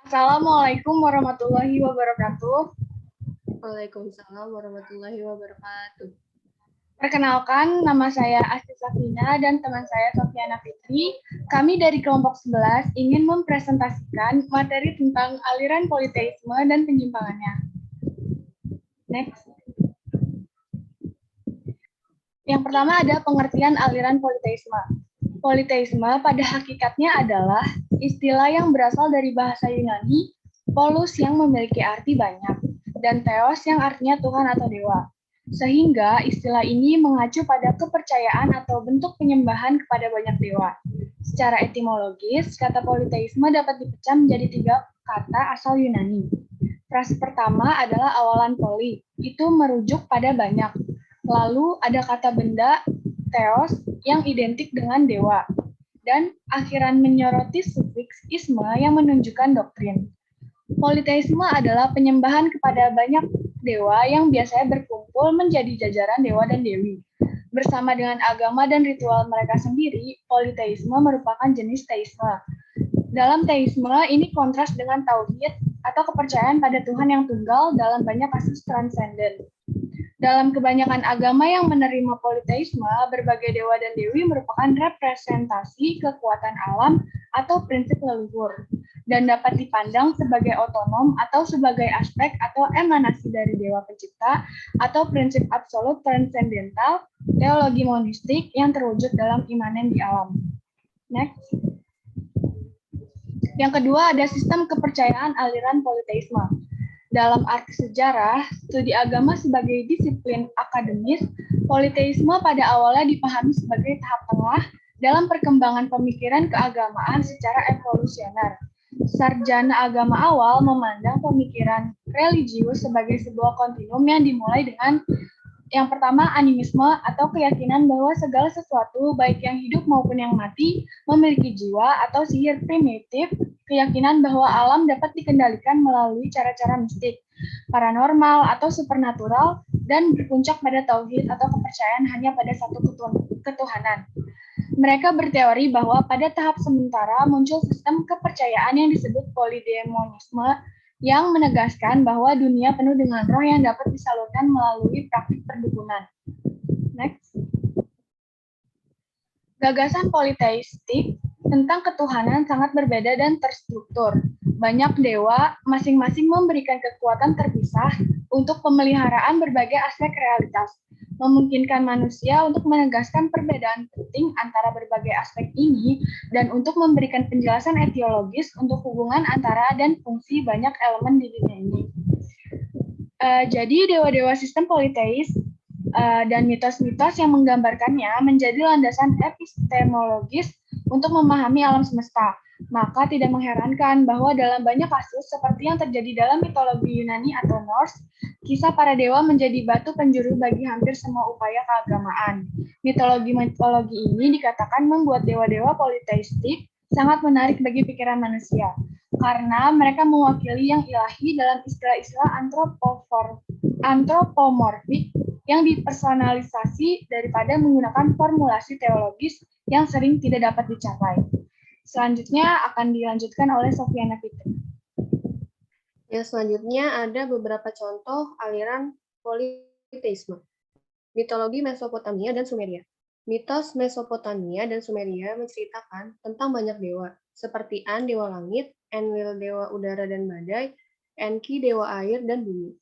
Assalamualaikum warahmatullahi wabarakatuh. Waalaikumsalam warahmatullahi wabarakatuh. Perkenalkan, nama saya Asti Safina dan teman saya Sofiana Fitri. Kami dari kelompok 11 ingin mempresentasikan materi tentang aliran politeisme dan penyimpangannya. Next. Yang pertama ada pengertian aliran politeisme. Politeisme pada hakikatnya adalah istilah yang berasal dari bahasa Yunani, polus yang memiliki arti banyak, dan theos yang artinya Tuhan atau dewa. Sehingga istilah ini mengacu pada kepercayaan atau bentuk penyembahan kepada banyak dewa. Secara etimologis, kata politeisme dapat dipecah menjadi 3 kata asal Yunani. Frase pertama adalah awalan poli, itu merujuk pada banyak. Lalu ada kata benda, theos, yang identik dengan dewa. Dan akhiran menyoroti sufiks isme yang menunjukkan doktrin. Politeisme adalah penyembahan kepada banyak dewa yang biasanya berkumpul menjadi jajaran dewa dan dewi. Bersama dengan agama dan ritual mereka sendiri, politeisme merupakan jenis teisme. Dalam teisme, ini kontras dengan tauhid atau kepercayaan pada Tuhan yang tunggal dalam banyak kasus transenden. Dalam kebanyakan agama yang menerima politeisme, berbagai dewa dan dewi merupakan representasi kekuatan alam atau prinsip leluhur, dan dapat dipandang sebagai otonom atau sebagai aspek atau emanasi dari dewa pencipta atau prinsip absolut transendental teologi monistik yang terwujud dalam imanen di alam. Next. Yang kedua ada sistem kepercayaan aliran politeisme. Dalam arti sejarah, studi agama sebagai disiplin akademis, politeisme pada awalnya dipahami sebagai tahap tengah dalam perkembangan pemikiran keagamaan secara evolusioner. Sarjana agama awal memandang pemikiran religius sebagai sebuah kontinum yang dimulai dengan yang pertama, animisme atau keyakinan bahwa segala sesuatu, baik yang hidup maupun yang mati, memiliki jiwa atau sihir primitif, keyakinan bahwa alam dapat dikendalikan melalui cara-cara mistik, paranormal atau supernatural, dan berpuncak pada tauhid atau kepercayaan hanya pada satu ketuhanan. Mereka berteori bahwa pada tahap sementara muncul sistem kepercayaan yang disebut polidemonisme yang menegaskan bahwa dunia penuh dengan roh yang dapat disalurkan melalui praktik perdukunan. Next. Gagasan politeistik tentang ketuhanan sangat berbeda dan terstruktur. Banyak dewa masing-masing memberikan kekuatan terpisah untuk pemeliharaan berbagai aspek realitas, memungkinkan manusia untuk menegaskan perbedaan penting antara berbagai aspek ini dan untuk memberikan penjelasan etiologis untuk hubungan antara dan fungsi banyak elemen di dunia ini. Jadi dewa-dewa sistem politeis dan mitos-mitos yang menggambarkannya menjadi landasan epistemologis untuk memahami alam semesta. Maka tidak mengherankan bahwa dalam banyak kasus seperti yang terjadi dalam mitologi Yunani atau Norse, kisah para dewa menjadi batu penjuru bagi hampir semua upaya keagamaan. Mitologi-mitologi ini dikatakan membuat dewa-dewa politeistik sangat menarik bagi pikiran manusia, karena mereka mewakili yang ilahi dalam istilah-istilah antropomorfik yang dipersonalisasi daripada menggunakan formulasi teologis yang sering tidak dapat dicapai. Selanjutnya akan dilanjutkan oleh Sofiana Fitri. Yang selanjutnya ada beberapa contoh aliran politeisme. Mitologi Mesopotamia dan Sumeria. Mitos Mesopotamia dan Sumeria menceritakan tentang banyak dewa, seperti An, dewa langit, Enlil, dewa udara dan badai, Enki, dewa air dan bumi.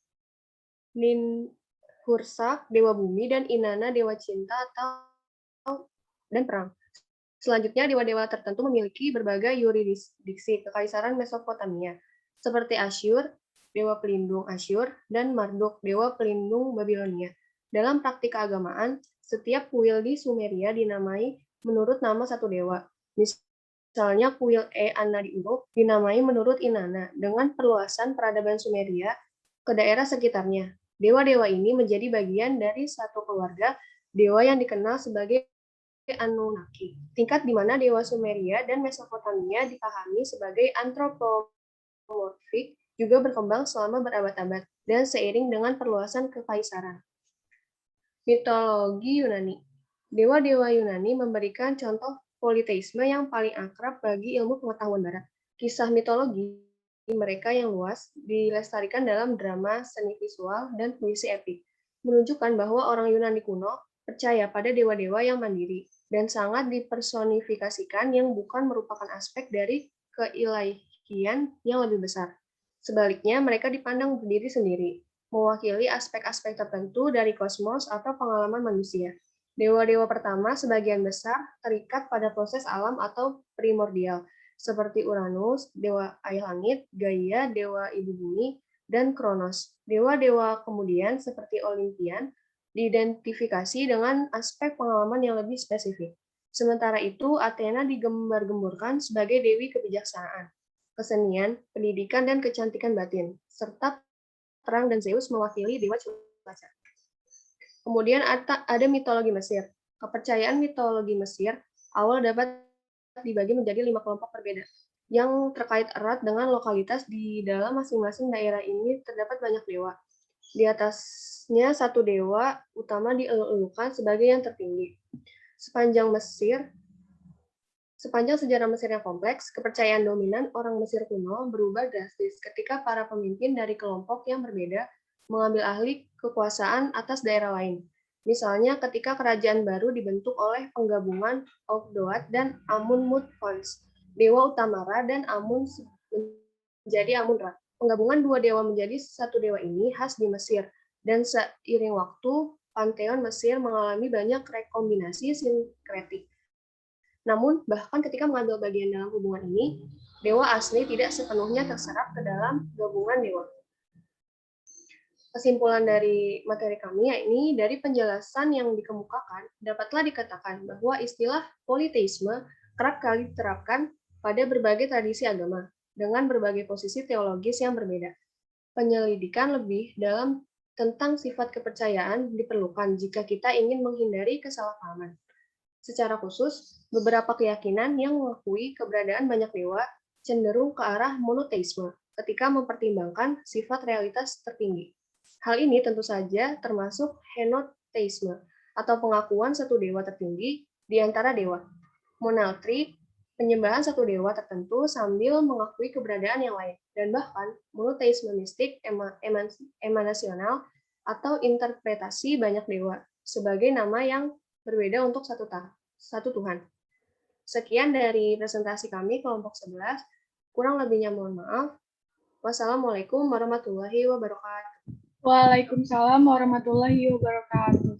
Ninhursag, dewa bumi, dan Inanna, dewa cinta dan perang. Selanjutnya, dewa-dewa tertentu memiliki berbagai yurisdiksi kekaisaran Mesopotamia, seperti Asyur, dewa pelindung Asyur, dan Marduk, dewa pelindung Babilonia. Dalam praktik keagamaan, setiap kuil di Sumeria dinamai menurut nama satu dewa. Misalnya, kuil Anna di Uruk dinamai menurut Inanna, dengan perluasan peradaban Sumeria ke daerah sekitarnya. Dewa-dewa ini menjadi bagian dari satu keluarga dewa yang dikenal sebagai Anunnaki, tingkat di mana dewa Sumeria dan Mesopotamia dipahami sebagai antropomorfik juga berkembang selama berabad-abad dan seiring dengan perluasan kekaisaran. Mitologi Yunani. Dewa-dewa Yunani memberikan contoh politeisme yang paling akrab bagi ilmu pengetahuan barat. Kisah mitologi mereka yang luas dilestarikan dalam drama, seni visual, dan puisi epik, menunjukkan bahwa orang Yunani kuno percaya pada dewa-dewa yang mandiri dan sangat dipersonifikasikan yang bukan merupakan aspek dari keilahian yang lebih besar. Sebaliknya, mereka dipandang berdiri sendiri, mewakili aspek-aspek tertentu dari kosmos atau pengalaman manusia. Dewa-dewa pertama sebagian besar terikat pada proses alam atau primordial, seperti Uranus, dewa air langit, Gaia, dewa ibu bumi, dan Kronos. Dewa-dewa kemudian seperti Olympian diidentifikasi dengan aspek pengalaman yang lebih spesifik. Sementara itu, Athena digembar-gemburkan sebagai dewi kebijaksanaan, kesenian, pendidikan, dan kecantikan batin, serta perang dan Zeus mewakili dewa cuaca. Kemudian ada mitologi Mesir. Kepercayaan mitologi Mesir awal dapat dibagi menjadi 5 kelompok berbeda, yang terkait erat dengan lokalitas. Di dalam masing-masing daerah ini terdapat banyak dewa. Di atasnya satu dewa utama dielulukan sebagai yang tertinggi. Sepanjang sejarah Mesir yang kompleks, kepercayaan dominan orang Mesir kuno berubah drastis ketika para pemimpin dari kelompok yang berbeda mengambil alih kekuasaan atas daerah lain. Misalnya ketika kerajaan baru dibentuk oleh penggabungan Ogdoad dan Amun-Mut-Pons, dewa utama Ra dan Amun menjadi Amun-Ra. Penggabungan dua dewa menjadi satu dewa ini khas di Mesir, dan seiring waktu, panteon Mesir mengalami banyak rekombinasi sinkretik. Namun, bahkan ketika mengambil bagian dalam hubungan ini, dewa asli tidak sepenuhnya terserap ke dalam gabungan dewa. Kesimpulan dari materi kami yakni dari penjelasan yang dikemukakan, dapatlah dikatakan bahwa istilah politeisme kerap kali diterapkan pada berbagai tradisi agama, dengan berbagai posisi teologis yang berbeda. Penyelidikan lebih dalam tentang sifat kepercayaan diperlukan jika kita ingin menghindari kesalahpahaman. Secara khusus, beberapa keyakinan yang mengakui keberadaan banyak dewa cenderung ke arah monoteisme ketika mempertimbangkan sifat realitas tertinggi. Hal ini tentu saja termasuk henoteisme atau pengakuan satu dewa tertinggi di antara dewa. Monaltri, penyembahan satu dewa tertentu sambil mengakui keberadaan yang lain, dan bahkan monoteisme mistik emanasional atau interpretasi banyak dewa sebagai nama yang berbeda untuk satu Tuhan. Sekian dari presentasi kami kelompok 11. Kurang lebihnya mohon maaf. Wassalamualaikum warahmatullahi wabarakatuh. Waalaikumsalam warahmatullahi wabarakatuh.